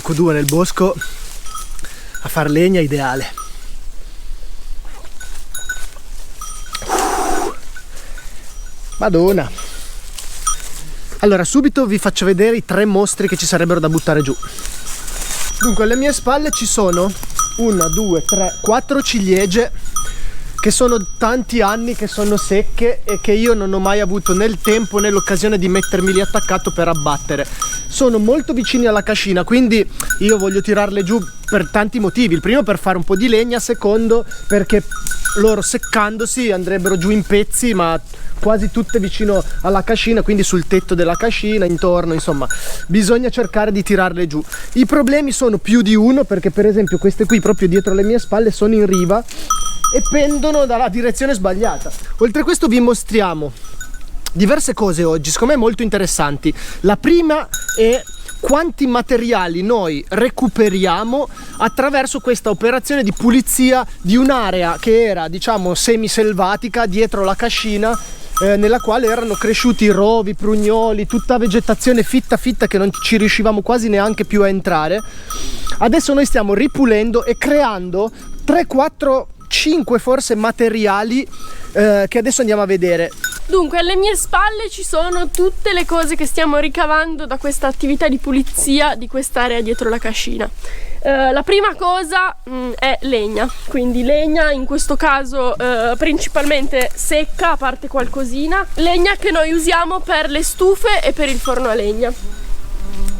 blocco 2 nel bosco a far legna, ideale. Madonna. Allora, subito vi faccio vedere i 3 mostri che ci sarebbero da buttare giù. Dunque, alle mie spalle ci sono 1, 2, 3, 4 ciliegie che sono tanti anni che sono secche e che io non ho mai avuto né il tempo né l'occasione di mettermi lì attaccato per abbattere. Sono molto vicini alla cascina, quindi io voglio tirarle giù per tanti motivi. Il primo, per fare un po' di legna; secondo, perché loro seccandosi andrebbero giù in pezzi, ma quasi tutte vicino alla cascina, quindi sul tetto della cascina, intorno, insomma bisogna cercare di tirarle giù. I problemi sono più di uno, perché per esempio queste qui proprio dietro le mie spalle sono in riva e pendono dalla direzione sbagliata. Oltre a questo vi mostriamo diverse cose oggi, secondo me molto interessanti. La prima è quanti materiali noi recuperiamo attraverso questa operazione di pulizia di un'area che era, diciamo, semiselvatica dietro la cascina, nella quale erano cresciuti rovi, prugnoli, tutta vegetazione fitta che non ci riuscivamo quasi neanche più a entrare. Adesso noi stiamo ripulendo e creando 3, 4, 5 forse materiali che adesso andiamo a vedere. Dunque, alle mie spalle ci sono tutte le cose che stiamo ricavando da questa attività di pulizia di quest'area dietro la cascina. La prima cosa è legna, quindi legna in questo caso principalmente secca, a parte qualcosina, legna che noi usiamo per le stufe e per il forno a legna,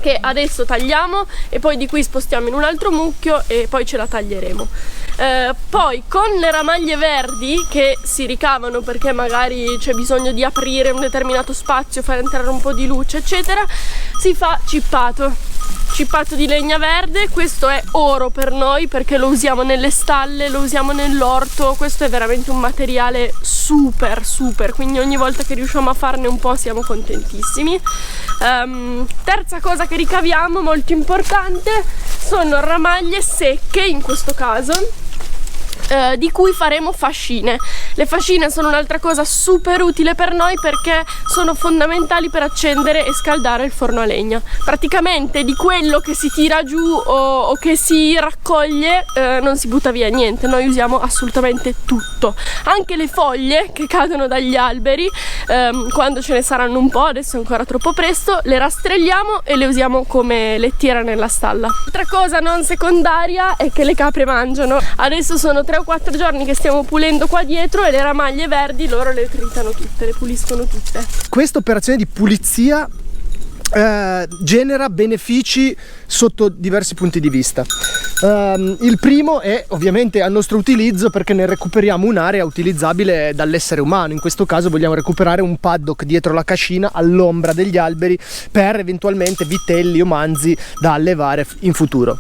che adesso tagliamo e poi di qui spostiamo in un altro mucchio e poi ce la taglieremo. Poi con le ramaglie verdi che si ricavano perché magari c'è bisogno di aprire un determinato spazio, far entrare un po' di luce eccetera, si fa cippato di legna verde. Questo è oro per noi perché lo usiamo nelle stalle, lo usiamo nell'orto. Questo è veramente un materiale super, quindi ogni volta che riusciamo a farne un po' siamo contentissimi. Terza cosa che ricaviamo, molto importante, sono ramaglie secche in questo caso, di cui faremo fascine. Le fascine sono un'altra cosa super utile per noi perché sono fondamentali per accendere e scaldare il forno a legna. Praticamente di quello che si tira giù o che si raccoglie non si butta via niente, noi usiamo assolutamente tutto, anche le foglie che cadono dagli alberi, quando ce ne saranno un po', adesso è ancora troppo presto, le rastrelliamo e le usiamo come lettiera nella stalla. Altra cosa non secondaria è che le capre mangiano. Adesso sono 3 o 4 giorni che stiamo pulendo qua dietro e le ramaglie verdi loro le tritano tutte, le puliscono tutte. Questa operazione di pulizia genera benefici sotto diversi punti di vista. Il primo è ovviamente a nostro utilizzo, perché ne recuperiamo un'area utilizzabile dall'essere umano. In questo caso vogliamo recuperare un paddock dietro la cascina all'ombra degli alberi per eventualmente vitelli o manzi da allevare in futuro.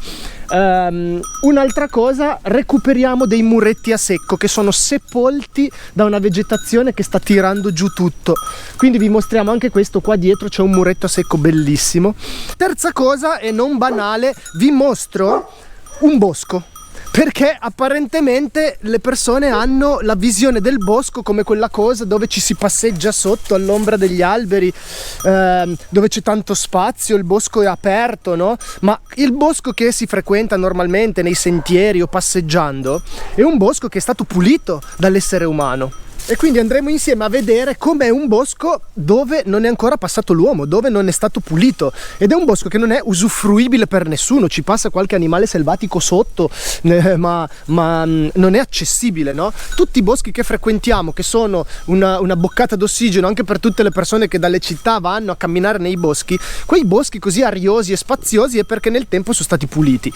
Un'altra cosa, recuperiamo dei muretti a secco che sono sepolti da una vegetazione che sta tirando giù tutto, quindi vi mostriamo anche questo. Qua dietro c'è un muretto a secco bellissimo. Terza cosa, e non banale, vi mostro un bosco, perché apparentemente le persone hanno la visione del bosco come quella cosa dove ci si passeggia sotto all'ombra degli alberi, dove c'è tanto spazio, il bosco è aperto, no? Ma il bosco che si frequenta normalmente nei sentieri o passeggiando è un bosco che è stato pulito dall'essere umano. E quindi andremo insieme a vedere com'è un bosco dove non è ancora passato l'uomo, dove non è stato pulito, ed è un bosco che non è usufruibile per nessuno. Ci passa qualche animale selvatico sotto, ma non è accessibile, no? Tutti i boschi che frequentiamo, che sono una boccata d'ossigeno anche per tutte le persone che dalle città vanno a camminare nei boschi, quei boschi così ariosi e spaziosi è perché nel tempo sono stati puliti.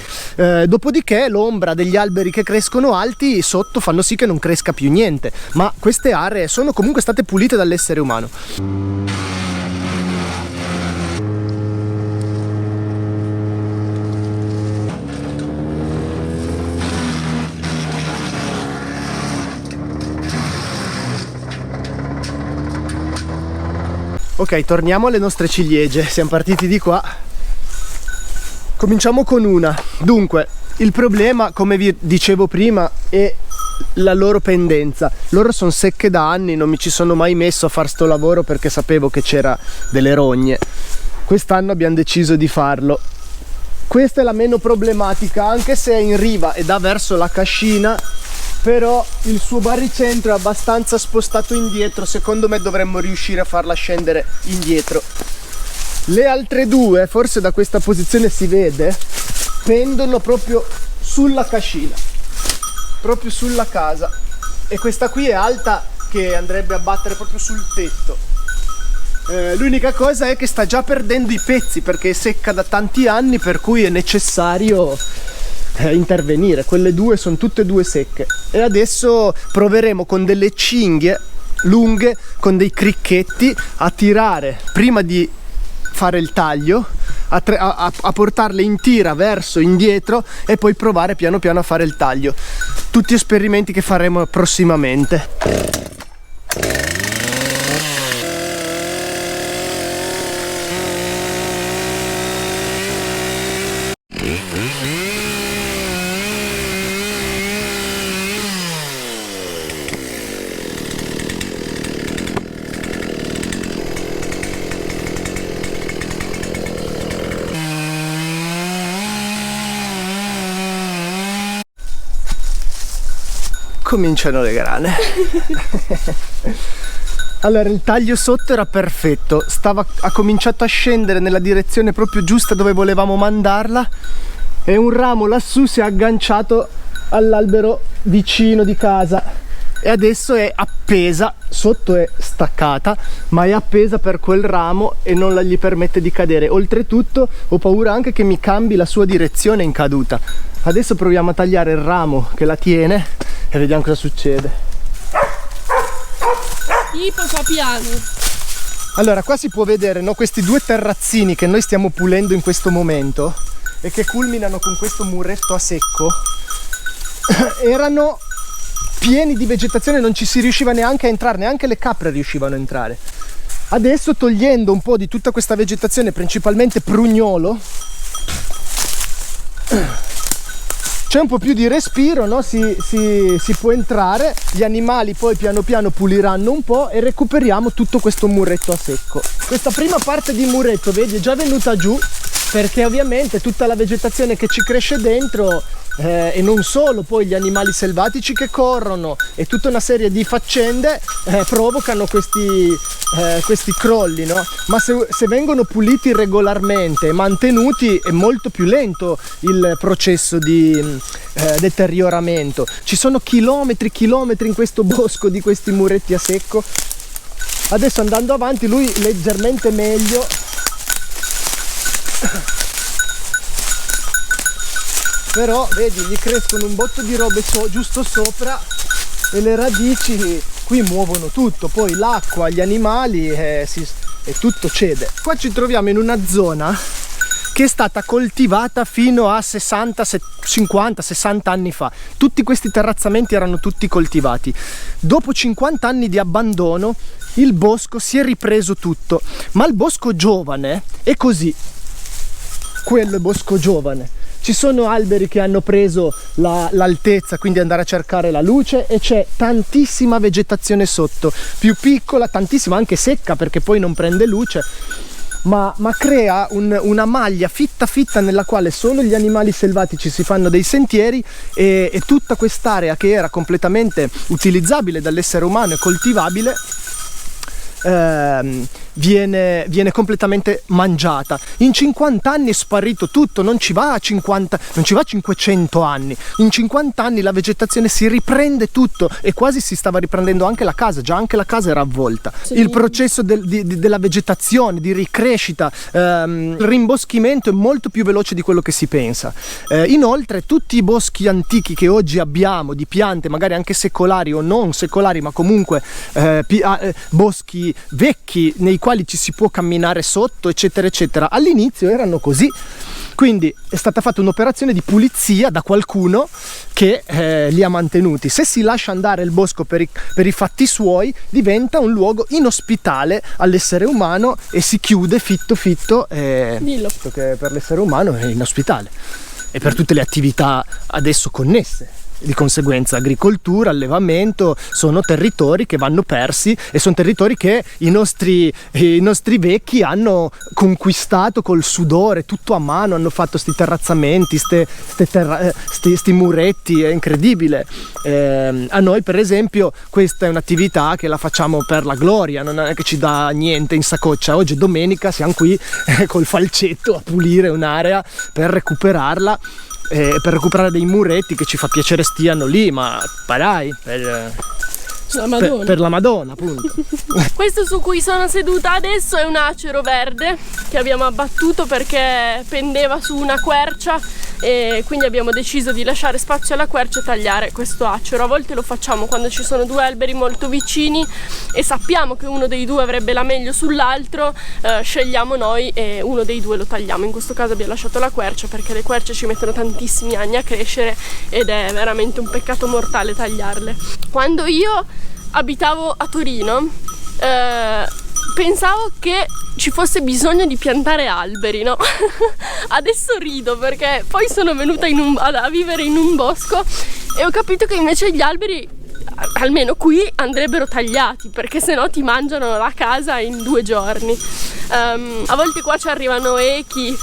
Dopodiché l'ombra degli alberi che crescono alti sotto fanno sì che non cresca più niente, ma queste aree sono comunque state pulite dall'essere umano. Ok, torniamo alle nostre ciliegie. Siamo partiti di qua. Cominciamo con una. Dunque, il problema, come vi dicevo prima, è la loro pendenza. Loro sono secche da anni, non mi ci sono mai messo a fare sto lavoro perché sapevo che c'era delle rogne. Quest'anno abbiamo deciso di farlo. Questa è la meno problematica, anche se è in riva e dà verso la cascina, però il suo baricentro è abbastanza spostato indietro. Secondo me dovremmo riuscire a farla scendere indietro. Le altre due, forse da questa posizione si vede, pendono proprio sulla cascina, proprio sulla casa, e questa qui è alta che andrebbe a battere proprio sul tetto. L'unica cosa è che sta già perdendo i pezzi perché è secca da tanti anni, per cui è necessario intervenire. Quelle due sono tutte e due secche, e adesso proveremo con delle cinghie lunghe, con dei cricchetti, a tirare prima di fare il taglio, a portarle in tira verso indietro, e poi provare piano piano a fare il taglio. Tutti esperimenti che faremo prossimamente. Cominciano le grane. Allora, il taglio sotto era perfetto, ha cominciato a scendere nella direzione proprio giusta dove volevamo mandarla, e un ramo lassù si è agganciato all'albero vicino di casa, e adesso è appesa, sotto è staccata, ma è appesa per quel ramo e non gli permette di cadere. Oltretutto ho paura anche che mi cambi la sua direzione in caduta. Adesso proviamo a tagliare il ramo che la tiene e vediamo cosa succede. Tipo fa piano. Allora, qua si può vedere, no, questi due terrazzini che noi stiamo pulendo in questo momento e che culminano con questo muretto a secco. Erano pieni di vegetazione, non ci si riusciva neanche a entrare, neanche le capre riuscivano a entrare. Adesso, togliendo un po' di tutta questa vegetazione, principalmente prugnolo, c'è un po' più di respiro, no? Si può entrare, gli animali poi piano piano puliranno un po' e recuperiamo tutto questo muretto a secco. Questa prima parte di muretto, vedi, è già venuta giù, perché ovviamente tutta la vegetazione che ci cresce dentro, e non solo, poi gli animali selvatici che corrono e tutta una serie di faccende provocano questi crolli, no? Ma se vengono puliti regolarmente e mantenuti, è molto più lento il processo di deterioramento. Ci sono chilometri in questo bosco di questi muretti a secco. Adesso, andando avanti, lui leggermente meglio. Però vedi, gli crescono un botto di robe giusto sopra, e le radici qui muovono tutto, poi l'acqua, gli animali, e tutto cede. Qua ci troviamo in una zona che è stata coltivata fino a 50-60 anni fa. Tutti questi terrazzamenti erano tutti coltivati. Dopo 50 anni di abbandono, il bosco si è ripreso tutto, ma il bosco giovane è così. Quello è bosco giovane. Ci sono alberi che hanno preso l'altezza, quindi andare a cercare la luce, e c'è tantissima vegetazione sotto, più piccola, tantissima, anche secca perché poi non prende luce, ma crea una maglia fitta nella quale solo gli animali selvatici si fanno dei sentieri, e tutta quest'area che era completamente utilizzabile dall'essere umano e coltivabile viene completamente mangiata. In 50 anni è sparito tutto, non ci va 500 anni. In 50 anni la vegetazione si riprende tutto, e quasi si stava riprendendo anche la casa, già anche la casa era avvolta. Sì. Il processo della vegetazione, di ricrescita, il rimboschimento è molto più veloce di quello che si pensa. Inoltre tutti i boschi antichi che oggi abbiamo, di piante magari anche secolari o non secolari, ma comunque boschi vecchi nei quali ci si può camminare sotto, eccetera eccetera, all'inizio erano così. Quindi è stata fatta un'operazione di pulizia da qualcuno che li ha mantenuti. Se si lascia andare il bosco per i fatti suoi, diventa un luogo inospitale all'essere umano e si chiude fitto, Dillo. che per l'essere umano è inospitale, e per tutte le attività adesso connesse. di conseguenza agricoltura, allevamento, sono territori che vanno persi e sono territori che i nostri vecchi hanno conquistato col sudore, tutto a mano, hanno fatto sti terrazzamenti, sti muretti, è incredibile. A noi per esempio questa è un'attività che la facciamo per la gloria, non è che ci dà niente in saccoccia. Oggi è domenica, siamo qui col falcetto a pulire un'area per recuperarla, per recuperare dei muretti che ci fa piacere stiano lì, ma parai, per la Madonna, appunto. Questo su cui sono seduta adesso è un acero verde che abbiamo abbattuto perché pendeva su una quercia e quindi abbiamo deciso di lasciare spazio alla quercia e tagliare questo acero. A volte lo facciamo quando ci sono due alberi molto vicini e sappiamo che uno dei due avrebbe la meglio sull'altro, scegliamo noi e uno dei due lo tagliamo. In questo caso abbiamo lasciato la quercia perché le querce ci mettono tantissimi anni a crescere ed è veramente un peccato mortale tagliarle. Quando io abitavo a Torino pensavo che ci fosse bisogno di piantare alberi, no? Adesso rido perché poi sono venuta a vivere in un bosco e ho capito che invece gli alberi, almeno qui, andrebbero tagliati perché sennò ti mangiano la casa in 2 giorni. A volte qua ci arrivano echi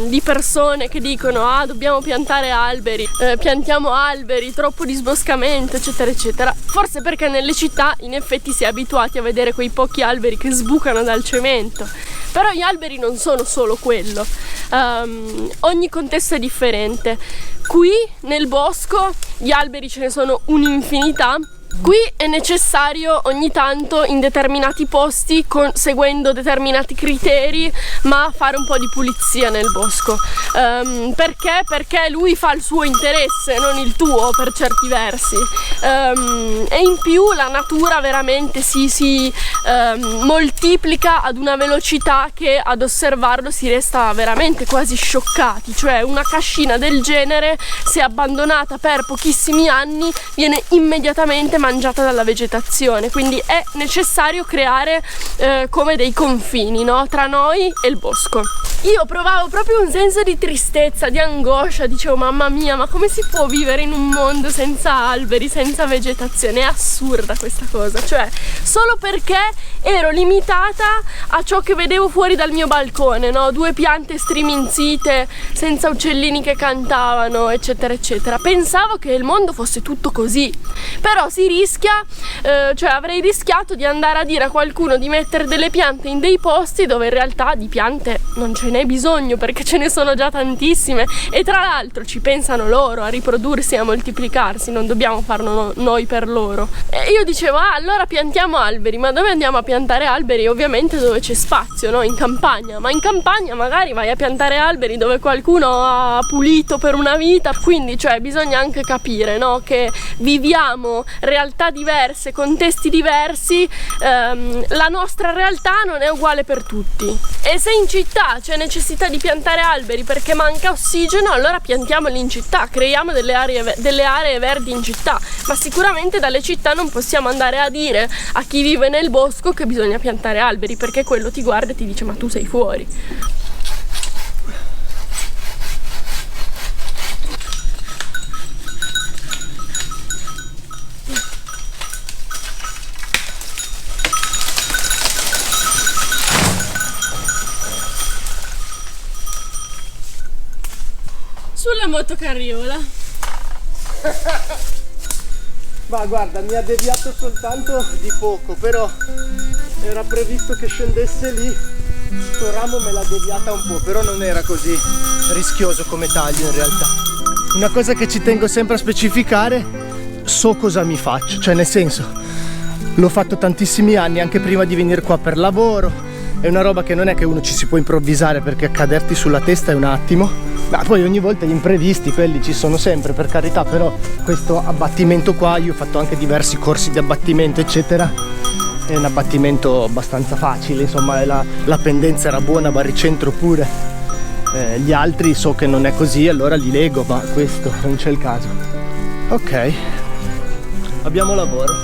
di persone che dicono dobbiamo piantare alberi, piantiamo alberi, troppo disboscamento, eccetera eccetera. Forse perché nelle città in effetti si è abituati a vedere quei pochi alberi che sbucano dal cemento, però gli alberi non sono solo quello. Ogni contesto è differente. Qui nel bosco gli alberi ce ne sono un'infinità. Qui è necessario ogni tanto in determinati posti, seguendo determinati criteri, ma fare un po' di pulizia nel bosco. Perché? Perché lui fa il suo interesse, non il tuo per certi versi. E in più la natura veramente si moltiplica ad una velocità che ad osservarlo si resta veramente quasi scioccati. Cioè una cascina del genere, se abbandonata per pochissimi anni, viene immediatamente mangiata dalla vegetazione, quindi è necessario creare come dei confini, no? Tra noi e il bosco. Io provavo proprio un senso di tristezza, di angoscia, dicevo mamma mia, ma come si può vivere in un mondo senza alberi, senza vegetazione? È assurda questa cosa, cioè solo perché ero limitata a ciò che vedevo fuori dal mio balcone, no? 2 piante striminzite, senza uccellini che cantavano, eccetera eccetera. Pensavo che il mondo fosse tutto così, però si rischia, cioè avrei rischiato di andare a dire a qualcuno di mettere delle piante in dei posti dove in realtà di piante non ce n'è bisogno perché ce ne sono già tantissime e tra l'altro ci pensano loro a riprodursi e a moltiplicarsi, non dobbiamo farlo noi per loro. E io dicevo allora piantiamo alberi, ma dove andiamo a piantare alberi? Ovviamente dove c'è spazio, no? In campagna, ma in campagna magari vai a piantare alberi dove qualcuno ha pulito per una vita, quindi cioè bisogna anche capire, no? Che viviamo realtà diverse, contesti diversi, la nostra realtà non è uguale per tutti e se in città c'è necessità di piantare alberi perché manca ossigeno, allora piantiamoli in città, creiamo delle aree verdi in città, ma sicuramente dalle città non possiamo andare a dire a chi vive nel bosco che bisogna piantare alberi perché quello ti guarda e ti dice ma tu sei fuori. Sulla motocarriola. Ma guarda, mi ha deviato soltanto di poco, però era previsto che scendesse lì, sto ramo me l'ha deviata un po', però non era così rischioso come taglio in realtà. Una cosa che ci tengo sempre a specificare, so cosa mi faccio, cioè nel senso, l'ho fatto tantissimi anni anche prima di venire qua per lavoro, è una roba che non è che uno ci si può improvvisare perché caderti sulla testa è un attimo. Ma poi ogni volta gli imprevisti, quelli ci sono sempre per carità, però questo abbattimento qua, io ho fatto anche diversi corsi di abbattimento eccetera, è un abbattimento abbastanza facile, insomma la pendenza era buona, baricentro pure, gli altri so che non è così, allora li lego, ma questo non c'è il caso. Ok, abbiamo lavoro.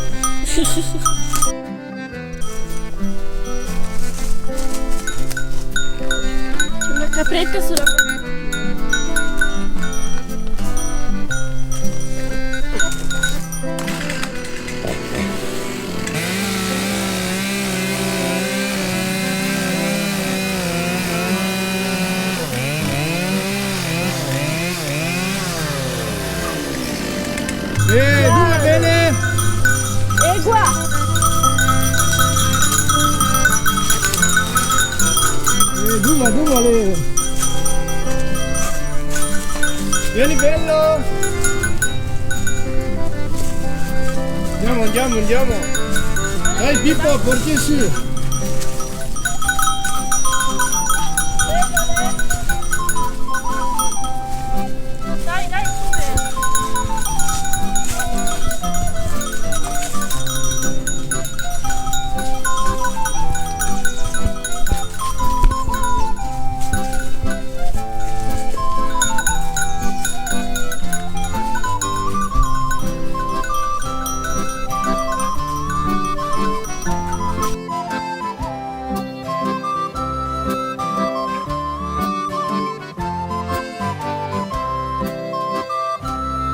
Una capretta sulla Dove vuole? Vieni bello! Andiamo. Dai Pippo, porti su!